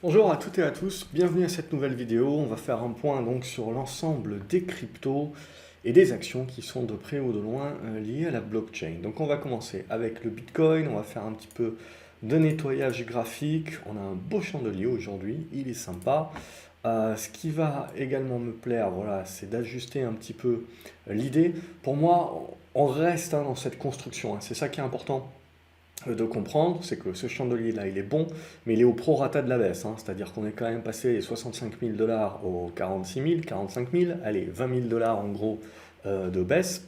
Bonjour à toutes et à tous, bienvenue à cette nouvelle vidéo. On va faire un point donc sur l'ensemble des cryptos et des actions qui sont de près ou de loin liées à la blockchain. Donc on va commencer avec le Bitcoin, on va faire un petit peu de nettoyage graphique. On a un beau chandelier aujourd'hui, il est sympa. Ce qui va également me plaire, voilà, c'est d'ajuster un petit peu l'idée. Pour moi, on reste dans cette construction, c'est ça qui est important de comprendre, c'est que ce chandelier-là, il est bon, mais il est au prorata de la baisse, c'est-à-dire qu'on est quand même passé les 65 000 dollars aux 46 000, 45 000, allez, 20 000 dollars en gros de baisse.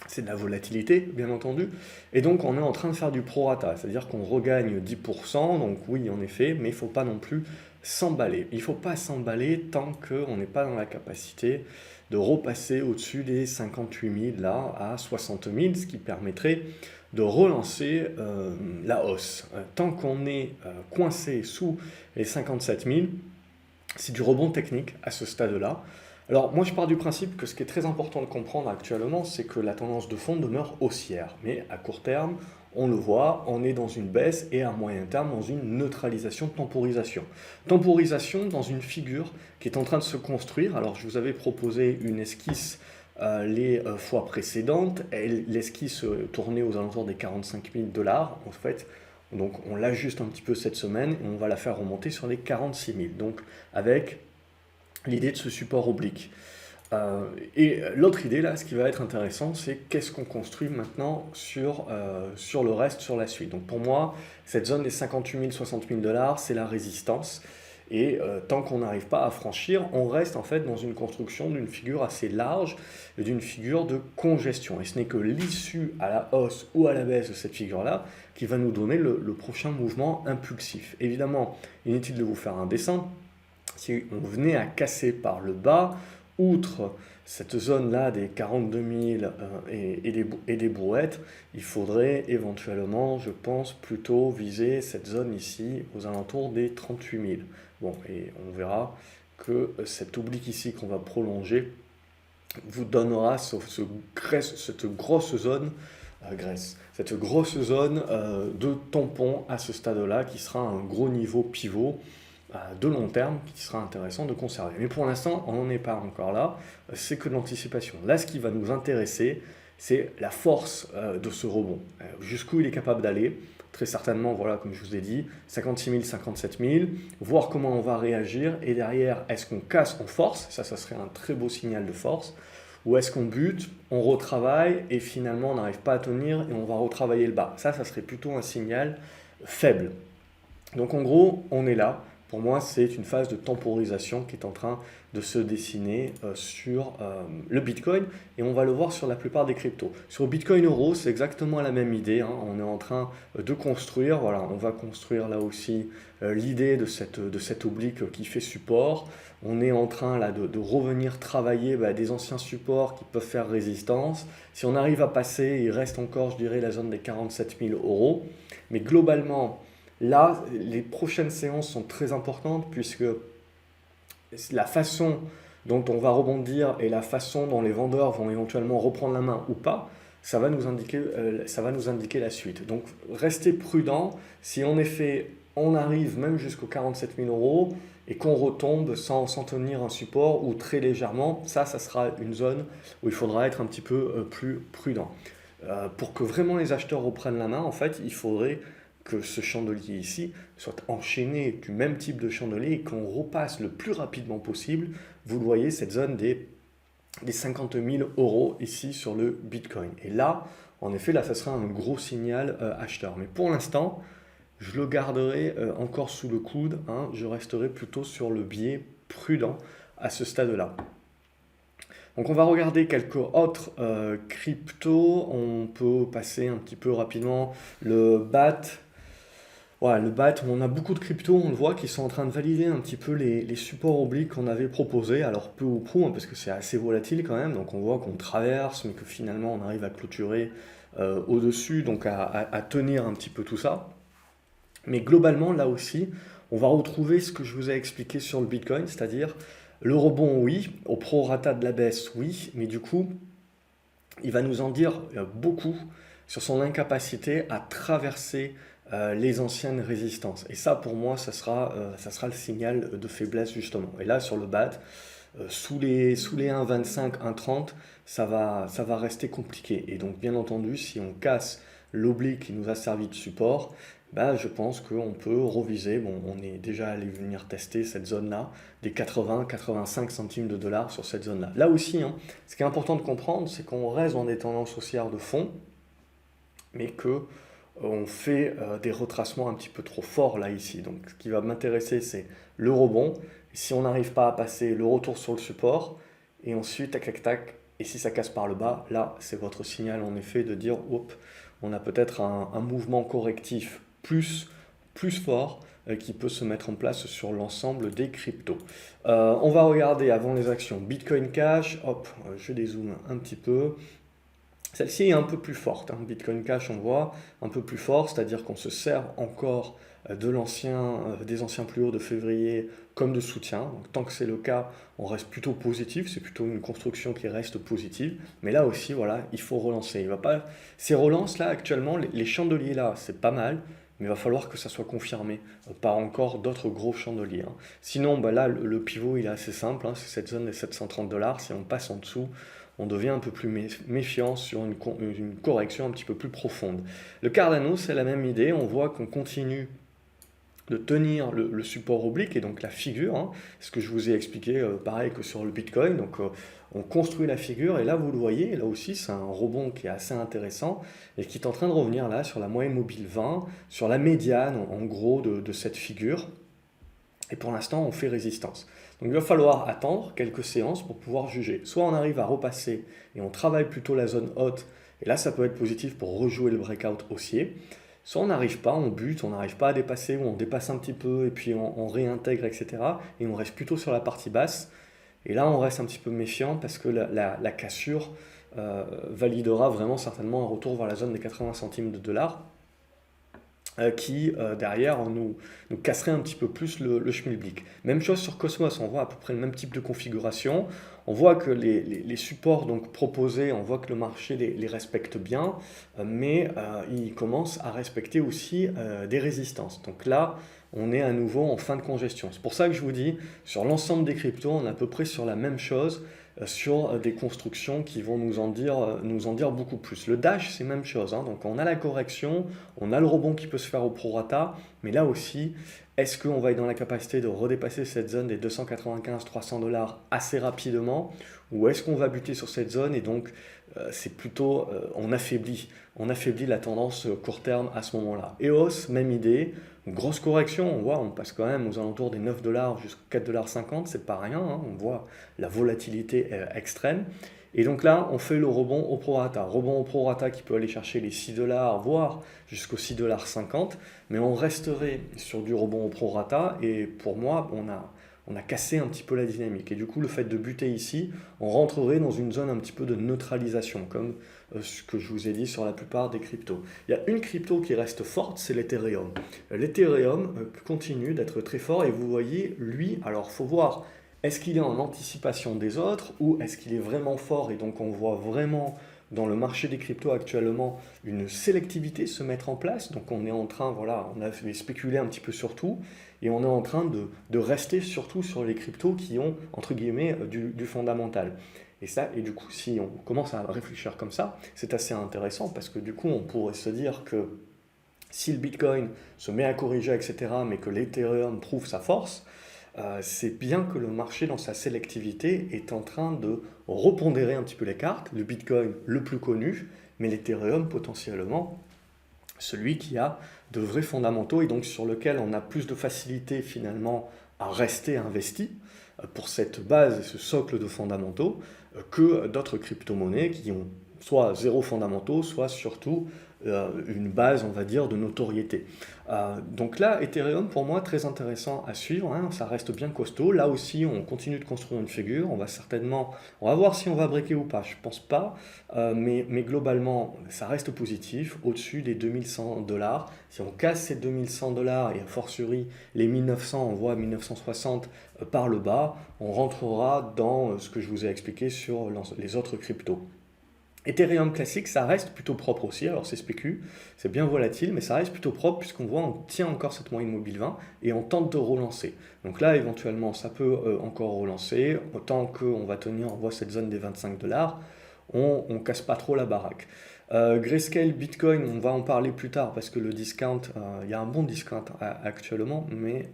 C'est de la volatilité, bien entendu. Et donc, on est en train de faire du prorata, c'est-à-dire qu'on regagne 10%, donc oui, en effet, mais il ne faut pas non plus s'emballer. Il ne faut pas s'emballer tant qu'on n'est pas dans la capacité de repasser au-dessus des 58 000 là à 60 000, ce qui permettrait de relancer la hausse. Tant qu'on est coincé sous les 57 000, c'est du rebond technique à ce stade-là. Alors moi je pars du principe que ce qui est très important de comprendre actuellement, c'est que la tendance de fond demeure haussière. Mais à court terme, on le voit, on est dans une baisse et à moyen terme dans une neutralisation, temporisation. Temporisation dans une figure qui est en train de se construire. Alors je vous avais proposé une esquisse les fois précédentes. L'esquisse tournait aux alentours des 45 000 dollars en fait. Donc on l'ajuste un petit peu cette semaine et on va la faire remonter sur les 46 000. Donc avec l'idée de ce support oblique. Et l'autre idée là, ce qui va être intéressant, c'est qu'est-ce qu'on construit maintenant sur le reste, sur la suite. Donc pour moi, cette zone des 58 000, 60 000 dollars, c'est la résistance. Et tant qu'on n'arrive pas à franchir, on reste en fait dans une construction d'une figure assez large et d'une figure de congestion. Et ce n'est que l'issue à la hausse ou à la baisse de cette figure-là qui va nous donner le prochain mouvement impulsif. Évidemment, inutile de vous faire un dessin. Si on venait à casser par le bas, outre cette zone-là des 42 000 et des brouettes, il faudrait éventuellement, je pense, plutôt viser cette zone ici aux alentours des 38 000. Bon, et on verra que cet oblique ici qu'on va prolonger vous donnera cette grosse zone, cette grosse zone de tampon à ce stade-là qui sera un gros niveau pivot de long terme qui sera intéressant de conserver. Mais pour l'instant, on n'en est pas encore là, c'est que de l'anticipation. Là, ce qui va nous intéresser, c'est la force de ce rebond. Jusqu'où il est capable d'aller. Très certainement, voilà, comme je vous ai dit, 56 000, 57 000, voir comment on va réagir, et derrière, est-ce qu'on casse en force, ça serait un très beau signal de force, ou est-ce qu'on bute, on retravaille, et finalement on n'arrive pas à tenir, et on va retravailler le bas. Ça serait plutôt un signal faible. Donc en gros, on est là. Pour moi, c'est une phase de temporisation qui est en train de se dessiner sur le Bitcoin et on va le voir sur la plupart des cryptos. Sur le Bitcoin Euro, c'est exactement la même idée. On est en train de construire, voilà, on va construire là aussi l'idée de cette oblique qui fait support. On est en train là de revenir travailler des anciens supports qui peuvent faire résistance. Si on arrive à passer, il reste encore, je dirais, la zone des 47 000 euros. Mais globalement, là, les prochaines séances sont très importantes puisque la façon dont on va rebondir et la façon dont les vendeurs vont éventuellement reprendre la main ou pas, ça va nous indiquer la suite. Donc restez prudent. Si en effet on arrive même jusqu'aux 47 000 euros et qu'on retombe sans tenir un support ou très légèrement, ça sera une zone où il faudra être un petit peu plus prudent. Pour que vraiment les acheteurs reprennent la main, en fait, il faudrait que ce chandelier ici soit enchaîné du même type de chandelier et qu'on repasse le plus rapidement possible. Vous le voyez, cette zone des 50 000 euros ici sur le Bitcoin. Et là, en effet, là, ça sera un gros signal acheteur. Mais pour l'instant, je le garderai encore sous le coude. Je resterai plutôt sur le biais prudent à ce stade-là. Donc on va regarder quelques autres cryptos. On peut passer un petit peu rapidement le BAT. Ouais, le BAT, on a beaucoup de cryptos, on le voit, qui sont en train de valider un petit peu les supports obliques qu'on avait proposés, alors peu ou prou, parce que c'est assez volatile quand même, donc on voit qu'on traverse, mais que finalement on arrive à clôturer au-dessus, donc à tenir un petit peu tout ça. Mais globalement, là aussi, on va retrouver ce que je vous ai expliqué sur le Bitcoin, c'est-à-dire le rebond, oui, au prorata de la baisse, oui, mais du coup, il va nous en dire beaucoup sur son incapacité à traverser les anciennes résistances. Et ça, pour moi, ça sera le signal de faiblesse, justement. Et là, sur le BAT, sous les 1,25, 1,30, ça va rester compliqué. Et donc, bien entendu, si on casse l'oblique qui nous a servi de support, bah, je pense qu'on peut reviser. Bon, on est déjà allé venir tester cette zone-là, des 80-85 centimes de dollars sur cette zone-là. Là aussi, hein, ce qui est important de comprendre, c'est qu'on reste dans des tendances haussières de fond, mais que on fait des retracements un petit peu trop forts là ici. Donc ce qui va m'intéresser, c'est le rebond. Si on n'arrive pas à passer le retour sur le support, et ensuite tac tac tac, et si ça casse par le bas, là c'est votre signal en effet de dire hop, on a peut-être un mouvement correctif plus fort qui peut se mettre en place sur l'ensemble des cryptos. On va regarder avant les actions Bitcoin Cash, hop, je dézoome un petit peu. Celle-ci est un peu plus forte, hein. Bitcoin Cash, on voit, un peu plus fort, c'est-à-dire qu'on se sert encore des anciens plus hauts de février comme de soutien. Donc, tant que c'est le cas, on reste plutôt positif, c'est plutôt une construction qui reste positive. Mais là aussi, voilà, il faut relancer. Il va pas... Ces relances-là, actuellement, les chandeliers là, c'est pas mal, mais il va falloir que ça soit confirmé par encore d'autres gros chandeliers, hein. Sinon, bah là, le pivot, il est assez simple, hein, c'est cette zone des 730 dollars. Si on passe en dessous, on devient un peu plus méfiant sur une correction un petit peu plus profonde. Le Cardano, c'est la même idée, on voit qu'on continue de tenir le support oblique et donc la figure, hein, ce que je vous ai expliqué, pareil que sur le Bitcoin. Donc on construit la figure et là vous le voyez, là aussi c'est un rebond qui est assez intéressant et qui est en train de revenir là sur la moyenne mobile 20, sur la médiane en gros de cette figure. Et pour l'instant, on fait résistance. Donc il va falloir attendre quelques séances pour pouvoir juger. Soit on arrive à repasser et on travaille plutôt la zone haute, et là ça peut être positif pour rejouer le breakout haussier. Soit on n'arrive pas, on bute, on n'arrive pas à dépasser, ou on dépasse un petit peu et puis on réintègre, etc. Et on reste plutôt sur la partie basse. Et là, on reste un petit peu méfiant parce que la cassure validera vraiment certainement un retour vers la zone des 80 centimes de dollars qui derrière nous casserait un petit peu plus le schmilblick. Même chose sur Cosmos, on voit à peu près le même type de configuration. On voit que les supports donc proposés, on voit que le marché les respecte bien, mais il commence à respecter aussi des résistances. Donc là, on est à nouveau en fin de congestion. C'est pour ça que je vous dis, sur l'ensemble des cryptos, on est à peu près sur la même chose, sur des constructions qui vont nous en dire beaucoup plus. Le Dash, c'est la même chose, hein. Donc on a la correction, on a le rebond qui peut se faire au prorata, mais là aussi, est-ce qu'on va être dans la capacité de redépasser cette zone des 295-300 dollars assez rapidement, ou est-ce qu'on va buter sur cette zone et donc c'est plutôt, on affaiblit la tendance court terme à ce moment-là. EOS, même idée, grosse correction, on voit, on passe quand même aux alentours des 9 dollars jusqu'à 4,50 $, c'est pas rien, hein, on voit la volatilité extrême. Et donc là, on fait le rebond au prorata qui peut aller chercher les 6 dollars, voire jusqu'aux 6,50 $, mais on resterait sur du rebond au prorata, et pour moi, on a cassé un petit peu la dynamique. Et du coup, le fait de buter ici, on rentrerait dans une zone un petit peu de neutralisation, comme ce que je vous ai dit sur la plupart des cryptos. Il y a une crypto qui reste forte, c'est l'Ethereum. L'Ethereum continue d'être très fort, et vous voyez, lui, alors il faut voir, est-ce qu'il est en anticipation des autres, ou est-ce qu'il est vraiment fort, et donc on voit vraiment dans le marché des cryptos actuellement une sélectivité se mettre en place. Donc on est en train, voilà, on a spéculé un petit peu sur tout, et on est en train de rester surtout sur les cryptos qui ont, entre guillemets, du fondamental. Et du coup, si on commence à réfléchir comme ça, c'est assez intéressant, parce que du coup, on pourrait se dire que si le Bitcoin se met à corriger, etc., mais que l'Ethereum prouve sa force, c'est bien que le marché, dans sa sélectivité, est en train de repondérer un petit peu les cartes. Le Bitcoin, le plus connu, mais l'Ethereum, potentiellement, celui qui a de vrais fondamentaux et donc sur lequel on a plus de facilité finalement à rester investi pour cette base et ce socle de fondamentaux que d'autres crypto-monnaies qui ont soit zéro fondamentaux, soit surtout une base, on va dire, de notoriété. Donc là, Ethereum, pour moi, très intéressant à suivre, hein, ça reste bien costaud. Là aussi, on continue de construire une figure, on va voir si on va breaker ou pas, je pense pas, mais globalement, ça reste positif, au-dessus des 2100 dollars. Si on casse ces 2100 dollars et a fortiori les 1900, on voit 1960 par le bas, on rentrera dans ce que je vous ai expliqué sur les autres cryptos. Ethereum classique, ça reste plutôt propre aussi, alors c'est spécu, c'est bien volatile, mais ça reste plutôt propre puisqu'on voit on tient encore cette moyenne mobile 20 et on tente de relancer. Donc là, éventuellement, ça peut encore relancer, autant qu'on va tenir, on voit cette zone des 25 $, on ne casse pas trop la baraque. Grayscale, Bitcoin, on va en parler plus tard parce que le discount, il y a un bon discount actuellement, mais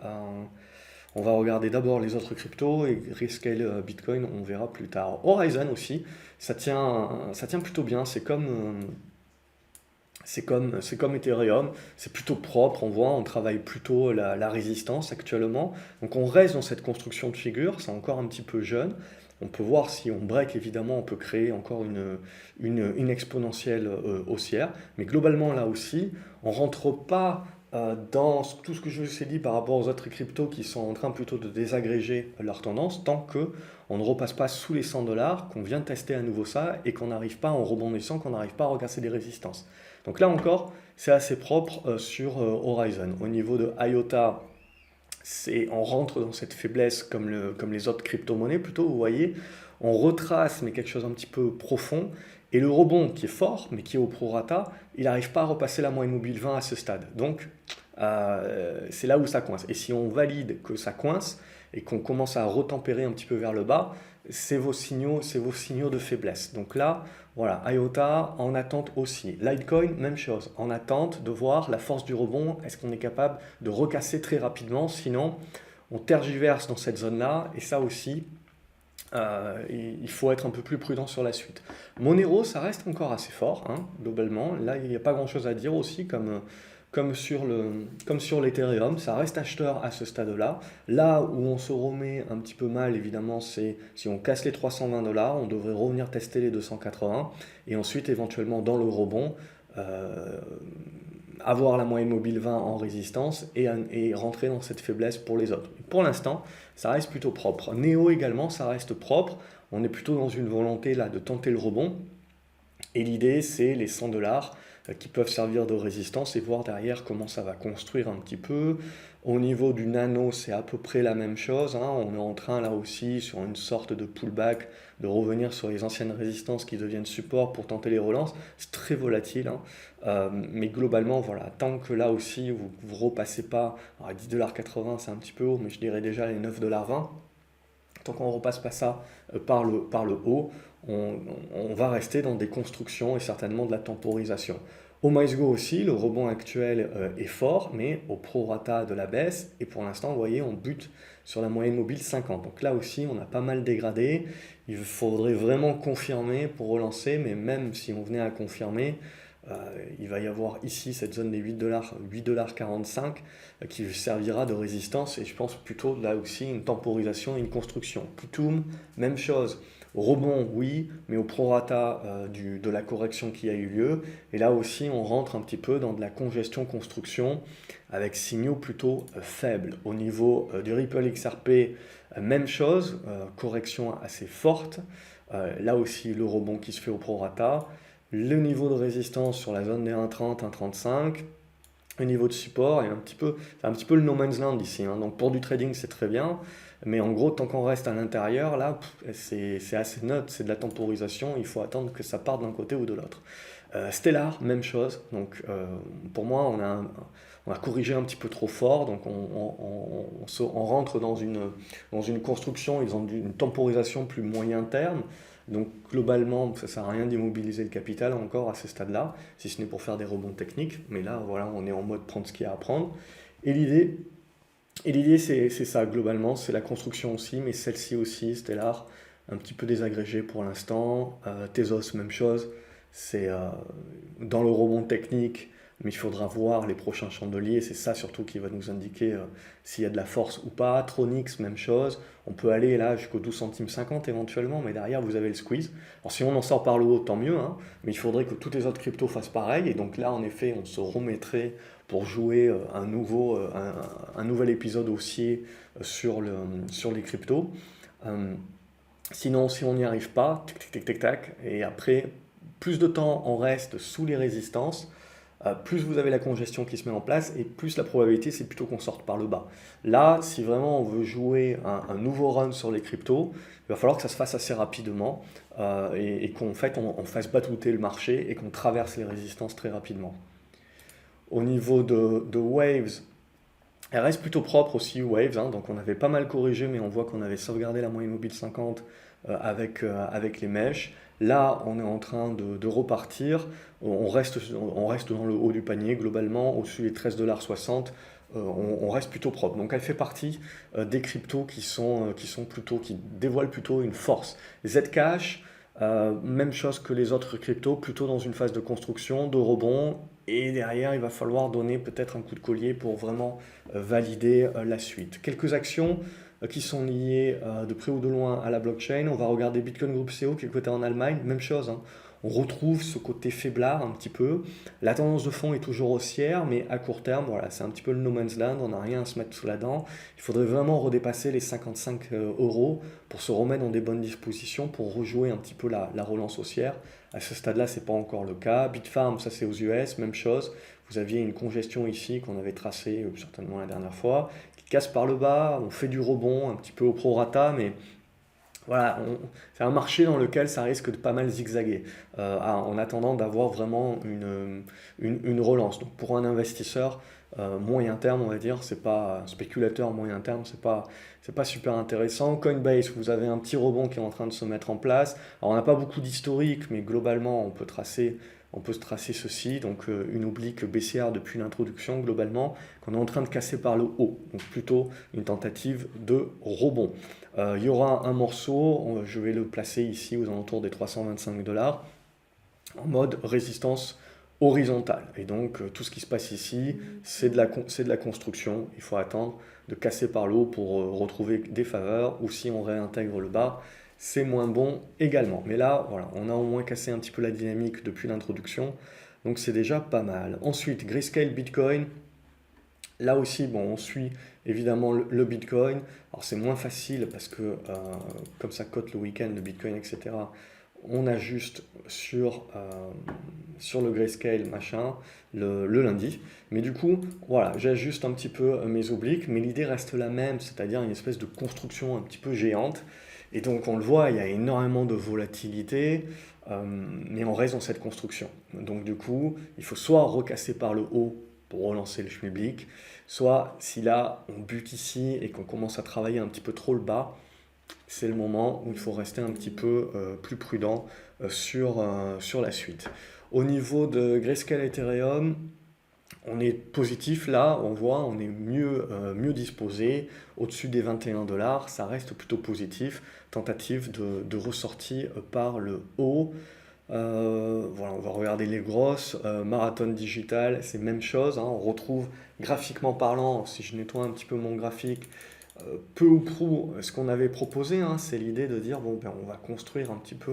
on va regarder d'abord les autres cryptos et Grayscale, Bitcoin, on verra plus tard. Horizon aussi, ça tient plutôt bien, c'est comme Ethereum, c'est plutôt propre, on voit, on travaille plutôt la résistance actuellement. Donc on reste dans cette construction de figure, c'est encore un petit peu jeune. On peut voir si on break, évidemment, on peut créer encore une exponentielle haussière. Mais globalement, là aussi, on ne rentre pas dans tout ce que je vous ai dit par rapport aux autres cryptos qui sont en train plutôt de désagréger leur tendance tant que on ne repasse pas sous les 100 $, qu'on vient tester à nouveau ça et qu'on n'arrive pas en rebondissant, qu'on n'arrive pas à recasser des résistances. Donc là encore, c'est assez propre sur Horizon. Au niveau de IOTA, on rentre dans cette faiblesse comme les autres crypto-monnaies plutôt, vous voyez, on retrace mais quelque chose un petit peu profond, et le rebond qui est fort, mais qui est au prorata, il n'arrive pas à repasser la moyenne mobile 20 à ce stade. Donc c'est là où ça coince. Et si on valide que ça coince, et qu'on commence à retempérer un petit peu vers le bas, c'est vos signaux de faiblesse. Donc là, voilà, IOTA en attente aussi. Litecoin, même chose, en attente de voir la force du rebond, est-ce qu'on est capable de recasser très rapidement, sinon on tergiverse dans cette zone-là, et ça aussi, il faut être un peu plus prudent sur la suite. Monero, ça reste encore assez fort, hein, globalement. Là, il n'y a pas grand-chose à dire aussi, comme sur l'Ethereum, ça reste acheteur à ce stade-là. Là où on se remet un petit peu mal, évidemment, c'est si on casse les 320 $, on devrait revenir tester les 280, et ensuite, éventuellement, dans le rebond, avoir la moyenne mobile 20 en résistance et rentrer dans cette faiblesse pour les autres. Pour l'instant, ça reste plutôt propre. Neo également, ça reste propre. On est plutôt dans une volonté là de tenter le rebond. Et l'idée, c'est les 100 $ qui peuvent servir de résistance et voir derrière comment ça va construire un petit peu. Au niveau du nano, c'est à peu près la même chose, hein. On est en train là aussi sur une sorte de pullback, de revenir sur les anciennes résistances qui deviennent support pour tenter les relances. C'est très volatile, hein. Mais globalement, voilà, tant que là aussi vous ne repassez pas, alors 10,80 $, c'est un petit peu haut, mais je dirais déjà les 9,20 $. Tant qu'on ne repasse pas ça par le haut, on va rester dans des constructions et certainement de la temporisation. Au MySgo aussi, le rebond actuel est fort, mais au prorata de la baisse. Et pour l'instant, vous voyez, on bute sur la moyenne mobile 50. Donc là aussi, on a pas mal dégradé. Il faudrait vraiment confirmer pour relancer, mais même si on venait à confirmer, il va y avoir ici cette zone des 8,45 $, qui servira de résistance, et je pense plutôt là aussi une temporisation et une construction. Python, même chose. Rebond, oui, mais au prorata de la correction qui a eu lieu. Et là aussi, on rentre un petit peu dans de la congestion-construction avec signaux plutôt faibles. Au niveau du Ripple XRP, même chose, correction assez forte. Là aussi, le rebond qui se fait au prorata. Le niveau de résistance sur la zone des 1,30, 1,35. Le niveau de support est c'est un petit peu le no man's land ici, hein. Donc pour du trading, c'est très bien. Mais en gros, tant qu'on reste à l'intérieur, là, c'est assez neutre, c'est de la temporisation, il faut attendre que ça parte d'un côté ou de l'autre. Stellar, même chose. Donc pour moi, on a corrigé un petit peu trop fort, donc on rentre dans une construction, ils ont une temporisation plus moyen terme. Donc globalement, ça ne sert à rien d'immobiliser le capital encore à ce stade-là, si ce n'est pour faire des rebonds techniques. Mais là, voilà, on est en mode prendre ce qu'il y a à prendre. Et l'idée, c'est ça, globalement, c'est la construction aussi, mais celle-ci aussi, Stellar, un petit peu désagrégée pour l'instant. Tezos, même chose, c'est dans le rebond technique, mais il faudra voir les prochains chandeliers, c'est ça surtout qui va nous indiquer s'il y a de la force ou pas. Tronix, même chose, on peut aller là jusqu'au 12 centimes 50 éventuellement, mais derrière vous avez le squeeze. Alors si on en sort par le haut, tant mieux, hein, mais il faudrait que toutes les autres cryptos fassent pareil, et donc là en effet on se remettrait pour jouer un nouvel épisode haussier sur les cryptos. Sinon, si on n'y arrive pas, tic, tic, tic, tic, tac, et après, plus de temps on reste sous les résistances, plus vous avez la congestion qui se met en place et plus la probabilité c'est plutôt qu'on sorte par le bas. Là, si vraiment on veut jouer un nouveau run sur les cryptos, il va falloir que ça se fasse assez rapidement et qu'en fait on fasse batouter le marché et qu'on traverse les résistances très rapidement. Au niveau de Waves, elle reste plutôt propre aussi, Waves, hein, donc on avait pas mal corrigé, mais on voit qu'on avait sauvegardé la moyenne mobile 50 avec les mèches. Là, on est en train de repartir. On reste dans le haut du panier, globalement, au-dessus des 13,60 $. On reste plutôt propre. Donc elle fait partie des cryptos qui dévoilent plutôt une force. Zcash, même chose que les autres cryptos, plutôt dans une phase de construction, de rebond, et derrière il va falloir donner peut-être un coup de collier pour vraiment valider la suite. Quelques actions qui sont liées de près ou de loin à la blockchain. On va regarder Bitcoin Group CO qui est coté en Allemagne, même chose, hein. On retrouve ce côté faiblard un petit peu. La tendance de fond est toujours haussière, mais à court terme, voilà, c'est un petit peu le no man's land, on n'a rien à se mettre sous la dent. Il faudrait vraiment redépasser les 55 € pour se remettre dans des bonnes dispositions, pour rejouer un petit peu la relance haussière. À ce stade-là, ce n'est pas encore le cas. Bitfarm, ça c'est aux US, même chose. Vous aviez une congestion ici qu'on avait tracée certainement la dernière fois, qui casse par le bas, on fait du rebond un petit peu au prorata, mais voilà, c'est un marché dans lequel ça risque de pas mal zigzaguer en attendant d'avoir vraiment une relance. Donc pour un investisseur moyen terme, on va dire, c'est pas un spéculateur moyen terme, c'est pas super intéressant. Coinbase, vous avez un petit rebond qui est en train de se mettre en place. Alors on n'a pas beaucoup d'historique, mais globalement on peut se tracer ceci, donc une oblique baissière depuis l'introduction globalement, qu'on est en train de casser par le haut, donc plutôt une tentative de rebond. Il y aura un morceau, je vais le placer ici aux alentours des 325 $, en mode résistance horizontale. Et donc tout ce qui se passe ici, c'est de la construction. Il faut attendre de casser par le haut pour retrouver des faveurs, ou si on réintègre le bas, c'est moins bon également. Mais là, voilà, on a au moins cassé un petit peu la dynamique depuis l'introduction, donc c'est déjà pas mal. Ensuite, Grayscale Bitcoin. Là aussi, bon, on suit évidemment le Bitcoin. Alors c'est moins facile parce que comme ça cote le week-end, le Bitcoin, etc., on ajuste sur le Grayscale machin le lundi. Mais du coup, voilà, j'ajuste un petit peu mes obliques, mais l'idée reste la même, c'est-à-dire une espèce de construction un petit peu géante. Et donc on le voit, il y a énormément de volatilité, mais on reste dans cette construction. Donc du coup, il faut soit recasser par le haut pour relancer le schmilblick, soit si là on bute ici et qu'on commence à travailler un petit peu trop le bas, c'est le moment où il faut rester un petit peu plus prudent sur la suite. Au niveau de Grayscale Ethereum, on est positif là, on voit, on est mieux disposé, au-dessus des 21 $, ça reste plutôt positif, tentative de ressortie par le haut. Voilà, on va regarder les grosses. Marathon Digital, c'est même chose, hein, on retrouve graphiquement parlant, si je nettoie un petit peu mon graphique, peu ou prou ce qu'on avait proposé, hein, c'est l'idée de dire bon, ben, on va construire un petit peu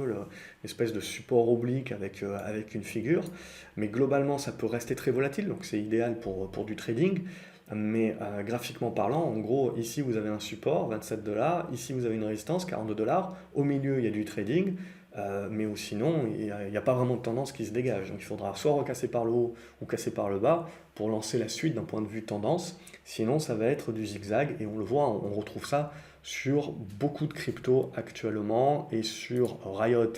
l'espèce de support oblique avec une figure, mais globalement ça peut rester très volatile, donc c'est idéal pour du trading. Mais graphiquement parlant, en gros, ici vous avez un support, 27 $, ici vous avez une résistance, 42 $, au milieu il y a du trading, mais sinon il n'y a pas vraiment de tendance qui se dégage. Donc il faudra soit recasser par le haut ou casser par le bas pour lancer la suite d'un point de vue tendance. Sinon ça va être du zigzag et on le voit, on retrouve ça sur beaucoup de cryptos actuellement et sur Riot.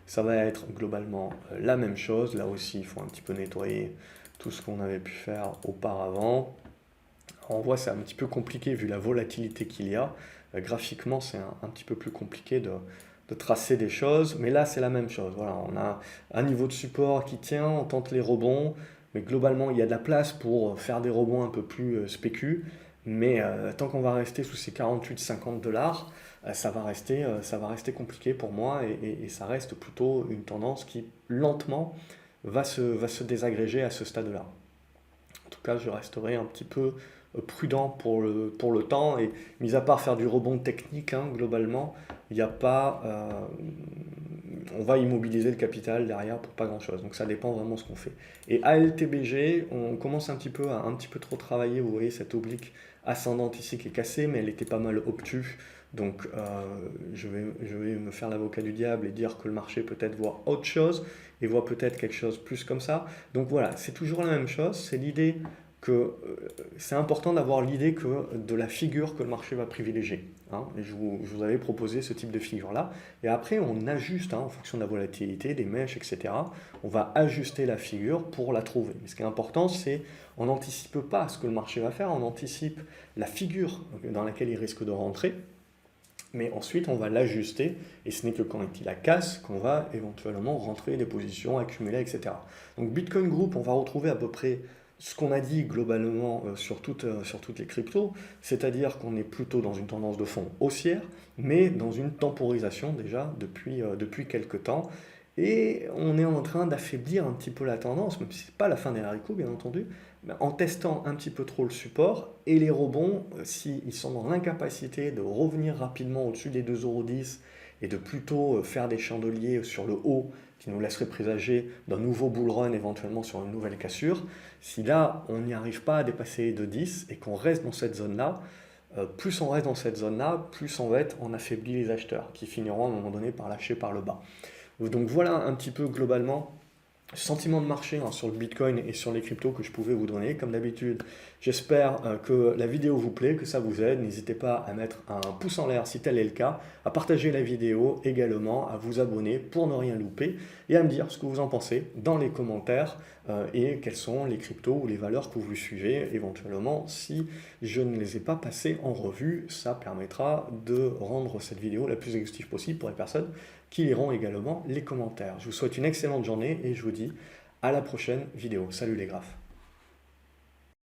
Ça va être globalement la même chose. Là aussi il faut un petit peu nettoyer tout ce qu'on avait pu faire auparavant. On voit c'est un petit peu compliqué vu la volatilité qu'il y a. Graphiquement c'est un petit peu plus compliqué de tracer des choses, mais là c'est la même chose. Voilà, on a un niveau de support qui tient, on tente les rebonds, mais globalement il y a de la place pour faire des rebonds un peu plus spécus, mais tant qu'on va rester sous ces 48-50 $, ça va rester compliqué pour moi et ça reste plutôt une tendance qui lentement va se désagréger à ce stade-là. En tout cas, je resterai un petit peu prudent pour le temps et mis à part faire du rebond technique, hein, globalement, il n'y a pas, on va immobiliser le capital derrière pour pas grand-chose. Donc ça dépend vraiment de ce qu'on fait. Et ALTBG, on commence un petit peu à un petit peu trop travailler. Vous voyez cette oblique ascendante ici qui est cassée, mais elle était pas mal obtuse. Donc je vais me faire l'avocat du diable et dire que le marché peut-être voit autre chose et voit peut-être quelque chose plus comme ça. Donc voilà, c'est toujours la même chose. C'est l'idée que c'est important d'avoir l'idée que de la figure que le marché va privilégier. Hein. Et je vous avais proposé ce type de figure-là. Et après, on ajuste en fonction de la volatilité, des mèches, etc. On va ajuster la figure pour la trouver. Mais ce qui est important, c'est on n'anticipe pas ce que le marché va faire, on anticipe la figure dans laquelle il risque de rentrer. Mais ensuite, on va l'ajuster, et ce n'est que quand il la casse qu'on va éventuellement rentrer des positions, accumuler, etc. Donc Bitcoin Group, on va retrouver à peu près ce qu'on a dit globalement sur toutes les cryptos, c'est-à-dire qu'on est plutôt dans une tendance de fond haussière, mais dans une temporisation déjà depuis quelques temps. Et on est en train d'affaiblir un petit peu la tendance, même si ce n'est pas la fin des haricots, bien entendu, mais en testant un petit peu trop le support. Et les rebonds, s'ils sont dans l'incapacité de revenir rapidement au-dessus des 2,10 € et de plutôt faire des chandeliers sur le haut, qui nous laisserait présager d'un nouveau bull run éventuellement sur une nouvelle cassure, si là on n'y arrive pas à dépasser les 2,10 et qu'on reste dans cette zone-là, plus on reste dans cette zone-là, plus on affaiblit les acheteurs qui finiront à un moment donné par lâcher par le bas. Donc voilà un petit peu globalement sentiment de marché sur le Bitcoin et sur les cryptos que je pouvais vous donner. Comme d'habitude, j'espère que la vidéo vous plaît, que ça vous aide. N'hésitez pas à mettre un pouce en l'air si tel est le cas, à partager la vidéo également, à vous abonner pour ne rien louper et à me dire ce que vous en pensez dans les commentaires et quelles sont les cryptos ou les valeurs que vous suivez éventuellement. Si je ne les ai pas passées en revue, ça permettra de rendre cette vidéo la plus exhaustive possible pour les personnes qui liront également les commentaires. Je vous souhaite une excellente journée et je vous dis à la prochaine vidéo. Salut les graphes.